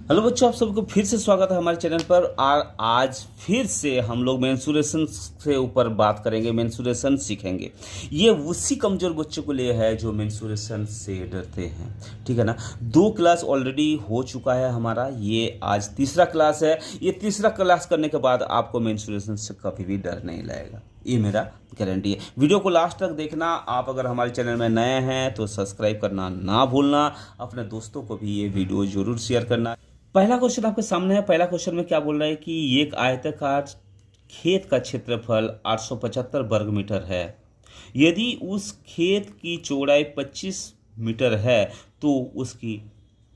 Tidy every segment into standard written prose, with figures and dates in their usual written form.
Hello बच्चों, आप सबको फिर से स्वागत है हमारे चैनल पर। और आज फिर से हम लोग मेंसुरेशन से ऊपर बात करेंगे, मेंसुरेशन सीखेंगे। ये उसी कमज़ोर बच्चों को लिए है जो मेंसुरेशन से डरते हैं, ठीक है ना। 2 क्लास ऑलरेडी हो चुका है हमारा, ये आज तीसरा क्लास है। ये तीसरा क्लास करने के बाद आपको मेंसुरेशन से कभी भी डर नहीं लगेगा, ये मेरा गारंटी है। वीडियो को लास्ट तक देखना। आप अगर हमारे चैनल में नए हैं तो सब्सक्राइब करना ना भूलना। अपने दोस्तों को भी ये वीडियो ज़रूर शेयर करना। पहला क्वेश्चन आपके सामने है। पहला क्वेश्चन में क्या बोल रहा है कि एक आयताकार खेत का क्षेत्रफल 875 वर्ग मीटर है। यदि उस खेत की चौड़ाई 25 मीटर है तो उसकी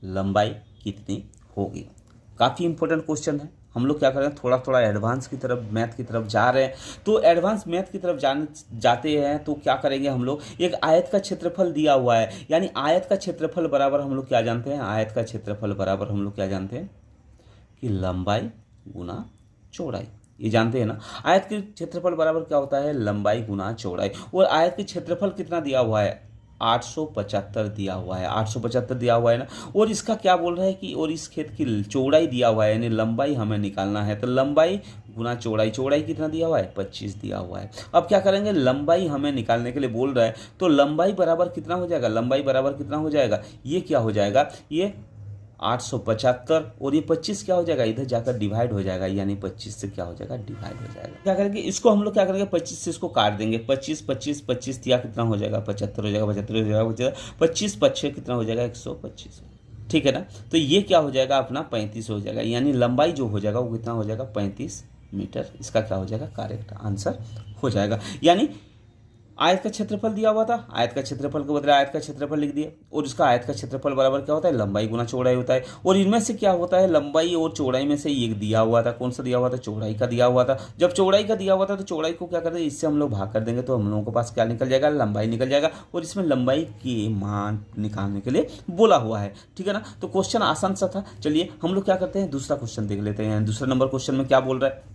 लंबाई कितनी होगी। काफ़ी इंपॉर्टेंट क्वेश्चन है। हम लोग क्या कर रहे हैं, थोड़ा थोड़ा एडवांस की तरफ, मैथ की तरफ जा रहे हैं। तो एडवांस मैथ की तरफ जाते हैं तो क्या करेंगे हम लोग, एक आयत का क्षेत्रफल दिया हुआ है, यानी आयत का क्षेत्रफल बराबर हम लोग क्या जानते हैं, आयत का क्षेत्रफल बराबर हम लोग क्या जानते हैं कि लंबाई गुना चौड़ाई। ये जानते हैं ना, आयत के क्षेत्रफल बराबर क्या होता है, लंबाई गुना चौड़ाई। और आयत के क्षेत्रफल कितना दिया हुआ है, 875 दिया हुआ है, 875 दिया हुआ है ना। और इसका क्या बोल रहा है कि और इस खेत की चौड़ाई दिया हुआ है, यानी लंबाई हमें निकालना है। तो लंबाई गुना चौड़ाई, चौड़ाई कितना दिया हुआ है, 25 दिया हुआ है। अब क्या करेंगे, लंबाई हमें निकालने के लिए बोल रहा है, तो लंबाई बराबर कितना हो जाएगा, लंबाई बराबर कितना हो जाएगा, ये क्या हो जाएगा, ये 875 और ये 25 क्या हो जाएगा, इधर जाकर डिवाइड हो जाएगा, यानी 25 से क्या हो जाएगा, डिवाइड हो जाएगा। क्या करेंगे, इसको हम लोग क्या करेंगे, 25 से इसको काट देंगे। 25 25 25 दिया कितना हो जाएगा, 75 हो जाएगा, 75 हो जाएगा, 25 5 कितना हो जाएगा, 125, ठीक है ना। तो ये क्या हो जाएगा अपना 35 हो जाएगा, यानी लंबाई जो हो जाएगा वो कितना हो जाएगा, 35 मीटर। इसका क्या हो जाएगा, करेक्ट आंसर हो जाएगा। यानी आयत का क्षेत्रफल दिया हुआ था, आयत का क्षेत्रफल के बदले आयत का क्षेत्रफल लिख दिया, और इसका आयत का क्षेत्रफल बराबर क्या होता है, लंबाई गुना चौड़ाई होता है। और इनमें से क्या होता है, लंबाई और चौड़ाई में से एक दिया हुआ था, कौन सा दिया हुआ था, चौड़ाई का दिया हुआ था। जब चौड़ाई का दिया हुआ था तो चौड़ाई को क्या करते हैं, इससे हम लोग भाग कर देंगे तो हम लोगों के पास क्या निकल जाएगा, लंबाई निकल जाएगा। और इसमें लंबाई के मान निकालने के लिए बोला हुआ है, ठीक है ना। तो क्वेश्चन आसान सा था। चलिए हम लोग क्या करते हैं, दूसरा क्वेश्चन देख लेते हैं। दूसरा नंबर क्वेश्चन में क्या बोल रहा है,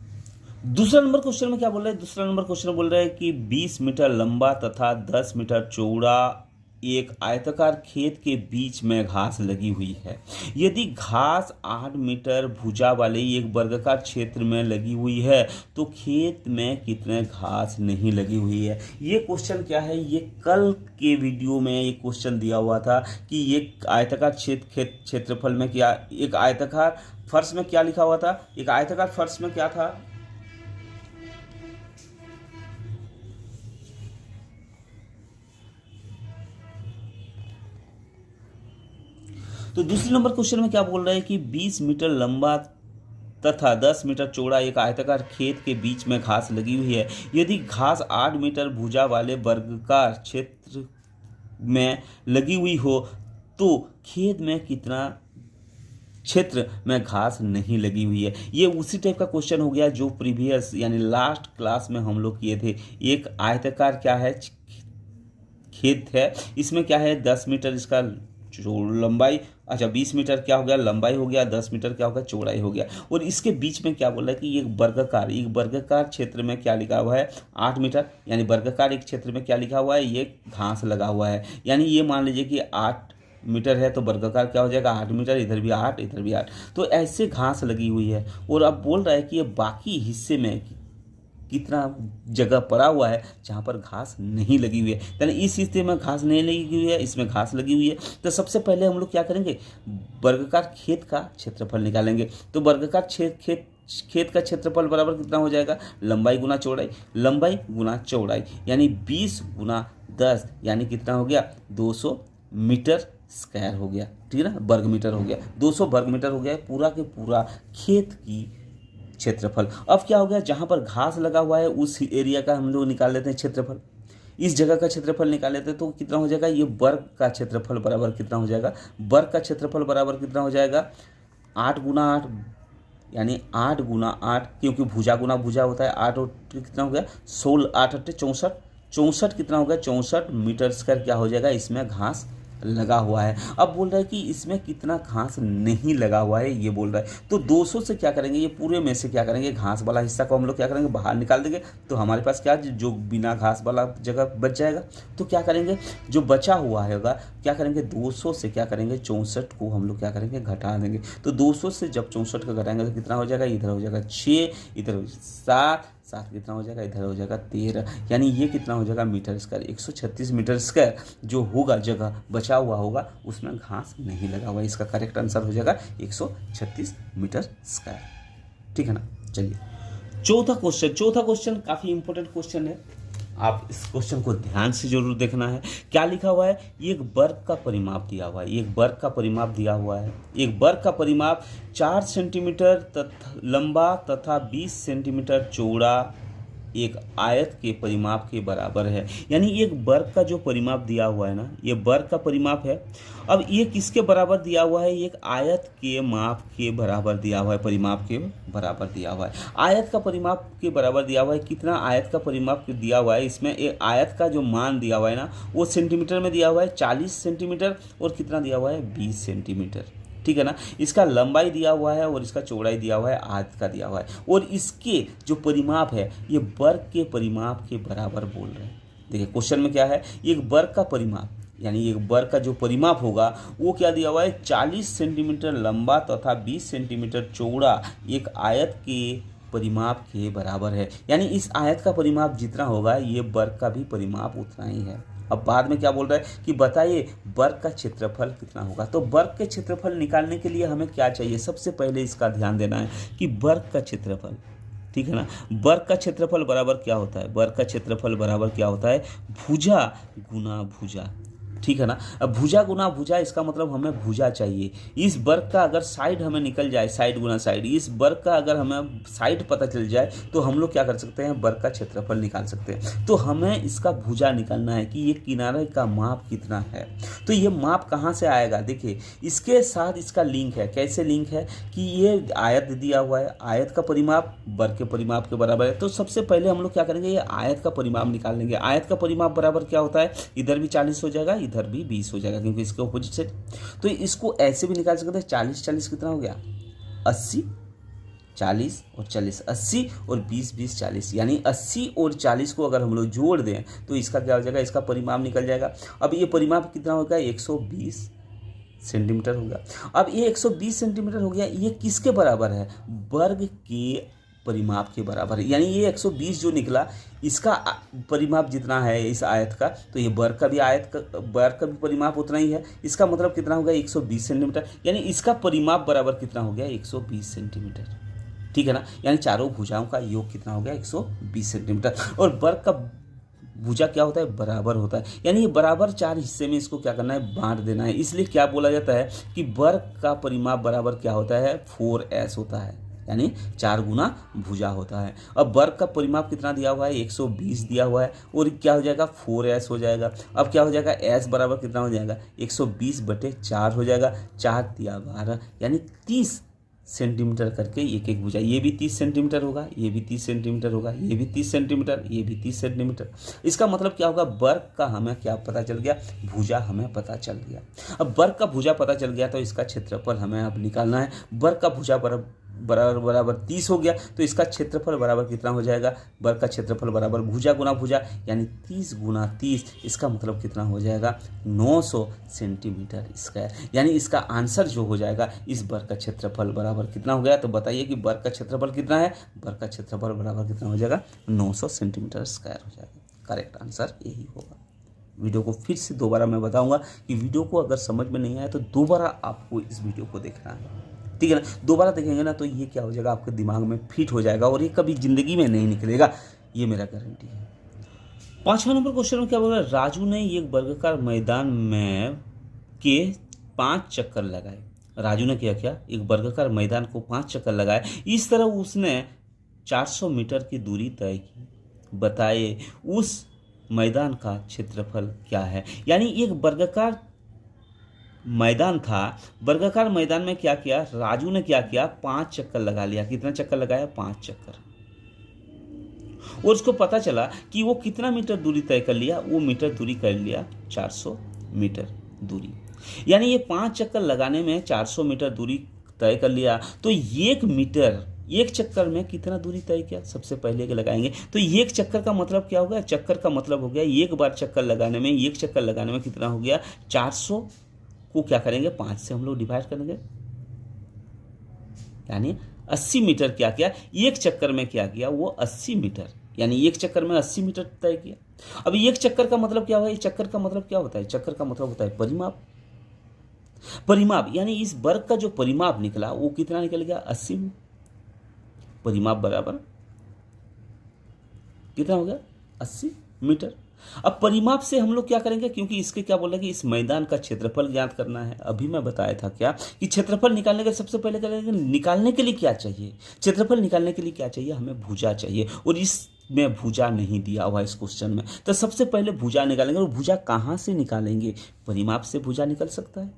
दूसरा नंबर क्वेश्चन में क्या बोल रहा है, दूसरा नंबर क्वेश्चन बोल रहा है कि 20 मीटर लंबा तथा 10 मीटर चौड़ा एक आयताकार खेत के बीच में घास लगी हुई है। यदि घास 8 मीटर भुजा वाले एक वर्गाकार क्षेत्र में लगी हुई है तो खेत में कितने घास नहीं लगी हुई है। ये क्वेश्चन क्या है, ये कल के वीडियो में एक क्वेश्चन दिया हुआ था कि एक आयताकार क्षेत्रफल में क्या, एक आयताकार फर्श में क्या लिखा हुआ था, एक आयताकार फर्श में क्या था, तो दूसरे नंबर क्वेश्चन में क्या बोल रहा है कि 20 मीटर लंबा तथा 10 मीटर चौड़ा एक आयताकार खेत के बीच में घास लगी हुई है। यदि घास 8 मीटर भुजा वाले वर्गाकार क्षेत्र में लगी हुई हो तो खेत में कितना क्षेत्र में घास नहीं लगी हुई है। ये उसी टाइप का क्वेश्चन हो गया जो प्रीवियस यानी लास्ट क्लास में हम लोग किए थे। एक आयताकार क्या है, खेत है, इसमें क्या है 10 मीटर इसका लंबाई, अच्छा 20 मीटर क्या हो गया, लंबाई हो गया, 10 मीटर क्या हो गया, चौड़ाई हो गया। और इसके बीच में क्या बोल रहा है कि एक वर्गाकार क्षेत्र में क्या लिखा हुआ है, 8 मीटर, यानी वर्गाकार एक क्षेत्र में क्या लिखा हुआ है, ये घास लगा हुआ है। यानी ये मान लीजिए कि 8 मीटर है तो वर्गाकार क्या हो जाएगा, 8 मीटर, इधर भी 8 इधर भी 8, तो ऐसे घास लगी हुई है। और अब बोल रहा है कि ये बाकी हिस्से में कितना जगह पड़ा हुआ है जहाँ पर घास नहीं लगी हुई है, यानी इस हिस्से में घास नहीं लगी हुई है, इसमें घास लगी हुई है। तो सबसे पहले हम लोग क्या करेंगे, वर्गाकार खेत का क्षेत्रफल निकालेंगे। तो वर्गाकार खेत का क्षेत्रफल बराबर कितना हो जाएगा, लंबाई गुना चौड़ाई, लंबाई गुना चौड़ाई, यानी 20 गुना 10 यानी कितना हो गया, 200 मीटर स्क्वायर हो गया, ठीक है ना, वर्ग मीटर हो गया, 200 वर्ग मीटर हो गया पूरा के पूरा खेत की क्षेत्रफल। अब क्या हो गया, जहां पर घास लगा हुआ है उस एरिया का हम लोग निकाल लेते हैं क्षेत्रफल, इस जगह का क्षेत्रफल निकाल लेते हैं तो कितना हो जाएगा, ये वर्ग का क्षेत्रफल बराबर कितना हो जाएगा, वर्ग का क्षेत्रफल बराबर कितना हो जाएगा, 8 गुना 8, यानी 8 गुना 8, क्योंकि भुजा गुना भुजा होता है, 8 और कितना हो गया 16, 8 8 64, 64 कितना हो गया, 64 मीटर स्क्वायर क्या हो जाएगा, इसमें घास लगा हुआ है। अब बोल रहा है कि इसमें कितना घास नहीं लगा हुआ है, ये बोल रहा है। तो 200 से क्या करेंगे, ये पूरे में से क्या करेंगे, घास वाला हिस्सा को हम लोग क्या करेंगे, बाहर निकाल देंगे। तो हमारे पास क्या, जो बिना घास वाला जगह बच जाएगा। तो क्या करेंगे, जो बचा हुआ होगा क्या करेंगे, 200 से क्या करेंगे, 64 को हम लोग क्या करेंगे, घटा देंगे। तो 200 से जब 64 को घटाएंगे तो कितना हो जाएगा, इधर हो जाएगा 6, इधर हो 7 कितना हो जाएगा, इधर हो जाएगा 13, यानी ये कितना हो जाएगा, मीटर स्क्वायर। 136 मीटर स्क्वायर जो होगा, जगह बचा हुआ होगा, उसमें घास नहीं लगा हुआ। इसका करेक्ट आंसर हो जाएगा 136 मीटर स्क्वायर। ठीक है ना। चलिए चौथा क्वेश्चन काफ़ी इंपॉर्टेंट क्वेश्चन है, आप इस क्वेश्चन को ध्यान से जरूर देखना है। क्या लिखा हुआ है, एक वर्ग का परिमाप दिया हुआ है, एक वर्ग का परिमाप दिया हुआ है। एक वर्ग का परिमाप 4 सेंटीमीटर लंबा तथा 20 सेंटीमीटर चौड़ा एक आयत के परिमाप के बराबर है। यानी एक वर्ग का जो परिमाप दिया हुआ है ना, ये वर्ग का परिमाप है। अब ये किसके बराबर दिया हुआ है, एक आयत के माप के बराबर दिया हुआ है, परिमाप के बराबर दिया हुआ है। आयत का परिमाप के बराबर दिया हुआ है। कितना आयत का परिमाप दिया हुआ है, इसमें एक आयत का जो मान दिया हुआ है ना, वो सेंटीमीटर में दिया हुआ है 40 सेंटीमीटर, और कितना दिया हुआ है, 20 सेंटीमीटर। ठीक है ना। इसका लंबाई दिया हुआ है और इसका चौड़ाई दिया हुआ है, आयत का दिया हुआ है। और इसके जो परिमाप है, ये वर्ग के परिमाप के बराबर बोल रहे हैं। देखिए क्वेश्चन में क्या है, एक वर्ग का परिमाप, यानी एक वर्ग का जो परिमाप होगा वो क्या दिया हुआ है, 40 सेंटीमीटर लंबा तथा 20 सेंटीमीटर चौड़ा एक आयत के परिमाप के बराबर है। यानी इस आयत का परिमाप जितना होगा, ये वर्ग का भी परिमाप उतना ही है। अब बाद में क्या बोल रहा है कि बताइए वर्ग का क्षेत्रफल कितना होगा। तो वर्ग के क्षेत्रफल निकालने के लिए हमें क्या चाहिए, सबसे पहले इसका ध्यान देना है कि वर्ग का क्षेत्रफल, ठीक है ना, वर्ग का क्षेत्रफल बराबर क्या होता है, वर्ग का क्षेत्रफल बराबर क्या होता है, भुजा गुना भुजा। ठीक है ना। अब भुजा गुना भुजा, इसका मतलब हमें भुजा चाहिए। इस वर्ग का अगर साइड हमें निकल जाए, साइड गुना साइड, इस वर्ग का अगर हमें साइड पता चल जाए तो हम लोग क्या कर सकते हैं, वर्ग का क्षेत्रफल निकाल सकते हैं। तो हमें इसका भुजा निकालना है कि ये किनारे का माप कितना है। तो ये माप कहाँ से आएगा, देखिए इसके साथ इसका लिंक है। कैसे लिंक है कि ये आयत दिया हुआ है, आयत का परिमाप वर्ग के परिमाप के बराबर है। तो सबसे पहले हम लोग क्या करेंगे, ये आयत का परिमाप निकाल लेंगे। आयत का परिमाप बराबर क्या होता है, इधर भी 40 हो जाएगा, इधर भी 20 हो जाएगा, क्योंकि इसके ऑपोजिट से। तो इसको ऐसे भी निकाल सकते हैं, 40 कितना हो गया, 80, 40 और 40, 80 और 20 40, यानी 80 और 40 को अगर हम लोग जोड़ दें तो इसका क्या हो जाएगा, इसका परिमाप निकल जाएगा। अब ये परिमाप कितना होगा, 120 सेंटीमीटर होगा। अब ये 120 सेंटीमीटर हो गया, ये किसके बराबर है, वर्ग के परिमाप के बराबर है। यानी ये 120 जो निकला, इसका परिमाप जितना है इस आयत का, तो ये वर्ग का भी वर्ग का भी परिमाप उतना ही है। इसका मतलब कितना होगा, 120 सेंटीमीटर। यानी इसका परिमाप बराबर कितना हो गया, 120 सेंटीमीटर। ठीक है ना। यानी चारों भुजाओं का योग कितना हो गया, 120 सेंटीमीटर। और वर्ग का भुजा क्या होता है, बराबर होता है। यानी ये बराबर 4 हिस्से में इसको क्या करना है, बांट देना है। इसलिए क्या बोला जाता है कि वर्ग का परिमाप बराबर क्या होता है, 4s होता है, यानी 4 गुना भुजा होता है। अब वर्ग का परिमाप कितना दिया हुआ है, 120 दिया हुआ है, और क्या हो जाएगा, 4s हो जाएगा। अब क्या हो जाएगा, s बराबर कितना हो जाएगा, 120/4 हो जाएगा। 4 दिया 12, यानी 30 सेंटीमीटर करके एक एक भुजा। ये भी 30 सेंटीमीटर होगा, ये भी 30 सेंटीमीटर होगा, ये भी 30 सेंटीमीटर, ये भी 30 सेंटीमीटर। इसका मतलब क्या होगा, वर्ग का हमें क्या पता चल गया, भुजा हमें पता चल गया। अब वर्ग का भुजा पता चल गया तो इसका क्षेत्रफल हमें अब निकालना है। वर्ग का भुजा बराबर 30 हो गया, तो इसका क्षेत्रफल बराबर कितना हो जाएगा, वर्ग का क्षेत्रफल बराबर भुजा गुना भुजा, यानी 30 गुना 30। इसका मतलब कितना हो जाएगा, 900 सेंटीमीटर स्क्वायर। यानी इसका आंसर जो हो जाएगा, इस वर्ग का क्षेत्रफल बराबर कितना हो गया। तो बताइए कि वर्ग का क्षेत्रफल कितना है, वर्ग का क्षेत्रफल बराबर कितना हो जाएगा, 900 सेंटीमीटर स्क्वायर हो जाएगा। करेक्ट आंसर यही होगा। वीडियो को फिर से दोबारा मैं बताऊंगा कि वीडियो को अगर समझ में नहीं आया तो दोबारा आपको इस वीडियो को देखना है। ठीक है ना। दोबारा देखेंगे ना तो ये क्या हो जाएगा, आपके दिमाग में फिट हो जाएगा और ये कभी जिंदगी में नहीं निकलेगा, ये मेरा गारंटी है। 5वां नंबर क्वेश्चन में क्या बोल रहा है, राजू ने एक वर्गाकार मैदान में के 5 चक्कर लगाए। राजू ने क्या किया, एक वर्गाकार मैदान को 5 चक्कर लगाए। इस तरह उसने 400 मीटर की दूरी तय की। बताइए उस मैदान का क्षेत्रफल क्या है। यानी एक वर्गाकार मैदान था, वर्गाकार मैदान में क्या किया, राजू ने क्या किया, 5 चक्कर लगा लिया। कितना चक्कर लगाया, 5 चक्कर। और उसको पता चला कि वो कितना मीटर दूरी तय कर लिया, वो मीटर दूरी कर लिया 400 मीटर। दूरी। यानी ये 5 चक्कर लगाने में 400 मीटर दूरी तय कर लिया। तो 1 मीटर एक चक्कर में कितना दूरी तय किया, सबसे पहले के लगाएंगे। तो एक चक्कर का मतलब क्या हो गया, चक्कर का मतलब हो गया एक बार चक्कर लगाने में, एक चक्कर लगाने में कितना हो गया, 400 को क्या करेंगे 5 से हम लोग डिवाइड करेंगे, यानी 80 मीटर क्या किया, एक चक्कर में क्या किया वो 80 मीटर, यानी एक चक्कर में 80 मीटर तय किया। अब एक चक्कर का मतलब क्या हुआ, चक्कर का मतलब क्या होता है, चक्कर का मतलब होता है परिमाप। परिमाप यानी इस वर्ग का जो परिमाप निकला वो कितना निकल गया, 80। परिमाप बराबर कितना हो गया, 80 मीटर। अब परिमाप से हम लोग क्या करेंगे, क्योंकि इसके क्या बोला कि इस मैदान का क्षेत्रफल ज्ञात करना है। अभी मैं बताया था क्या कि क्षेत्रफल निकालने के सबसे पहले करेंगे, निकालने के लिए क्या चाहिए, क्षेत्रफल निकालने के लिए क्या चाहिए, हमें भुजा चाहिए। और इसमें भुजा नहीं दिया हुआ इस क्वेश्चन में, तो सबसे पहले भुजा निकालेंगे। और भुजा कहाँ से निकालेंगे, परिमाप से भुजा निकल सकता है,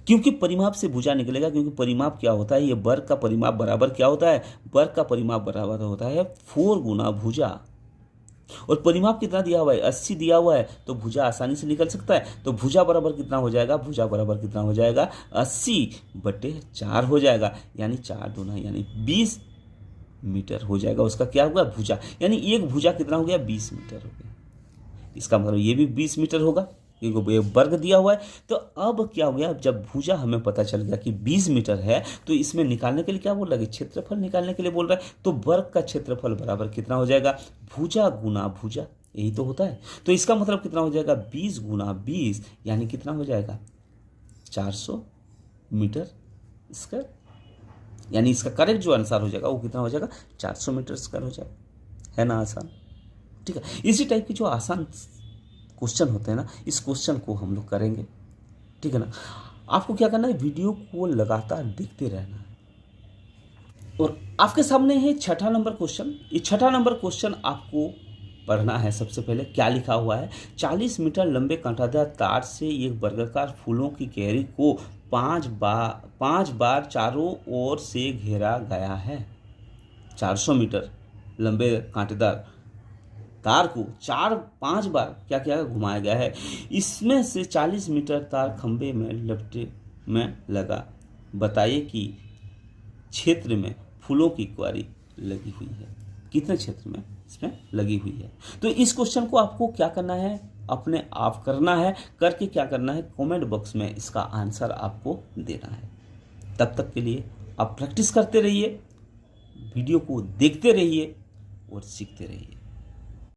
क्योंकि परिमाप से भुजा निकलेगा। क्योंकि परिमाप क्या होता है, ये वर्ग का परिमाप बराबर क्या होता है, वर्ग का परिमाप बराबर होता है 4 गुना भुजा। और परिमाप कितना दिया हुआ है, 80 दिया हुआ है, तो भुजा आसानी से निकल सकता है। तो भुजा बराबर कितना हो जाएगा, भुजा बराबर कितना हो जाएगा, 80/4 हो जाएगा, यानी 4 दूना यानी 20 मीटर हो जाएगा। उसका क्या होगा, भुजा, यानी एक भुजा कितना हो गया, 20 मीटर हो गया। इसका मतलब ये भी 20 मीटर होगा, क्योंकि ये वर्ग दिया हुआ है। तो अब क्या हो गया, जब भुजा हमें पता चल गया कि 20 मीटर है, तो इसमें निकालने के लिए क्या बोल रहा है, क्षेत्रफल निकालने के लिए बोल रहा है। तो वर्ग का क्षेत्रफल बराबर कितना हो जाएगा, भुजा गुना भुजा, यही तो होता है। तो इसका मतलब कितना हो जाएगा, 20 गुना 20, यानी कितना हो जाएगा, 400 मीटर स्क्वायर। यानी इसका करेक्ट जो आंसर हो जाएगा वो कितना हो जाएगा, 400 मीटर स्क्वायर हो जाएगा। है ना आसान, ठीक है। इसी टाइप की जो आसान क्वेश्चन होते हैं ना, इस क्वेश्चन को हम लोग करेंगे, ठीक है ना। आपको क्या करना है, वीडियो को लगातार देखते रहना है। और आपके सामने है 6ठा नंबर क्वेश्चन। ये 6ठा नंबर क्वेश्चन आपको पढ़ना है। सबसे पहले क्या लिखा हुआ है, 40 मीटर लंबे कांटादार तार से एक वर्गाकार फूलों की क्यारी को 5 बार चारों ओर से घेरा गया है। 400 मीटर लंबे कांटेदार तार को 5 बार क्या किया, घुमाया गया है। इसमें से 40 मीटर तार खंबे में लपटे में लगा। बताइए कि क्षेत्र में फूलों की क्यारी लगी हुई है, कितने क्षेत्र में इसमें लगी हुई है। तो इस क्वेश्चन को आपको क्या करना है, अपने आप करना है। करके क्या करना है, कमेंट बॉक्स में इसका आंसर आपको देना है। तब तक के लिए आप प्रैक्टिस करते रहिए, वीडियो को देखते रहिए और सीखते रहिए।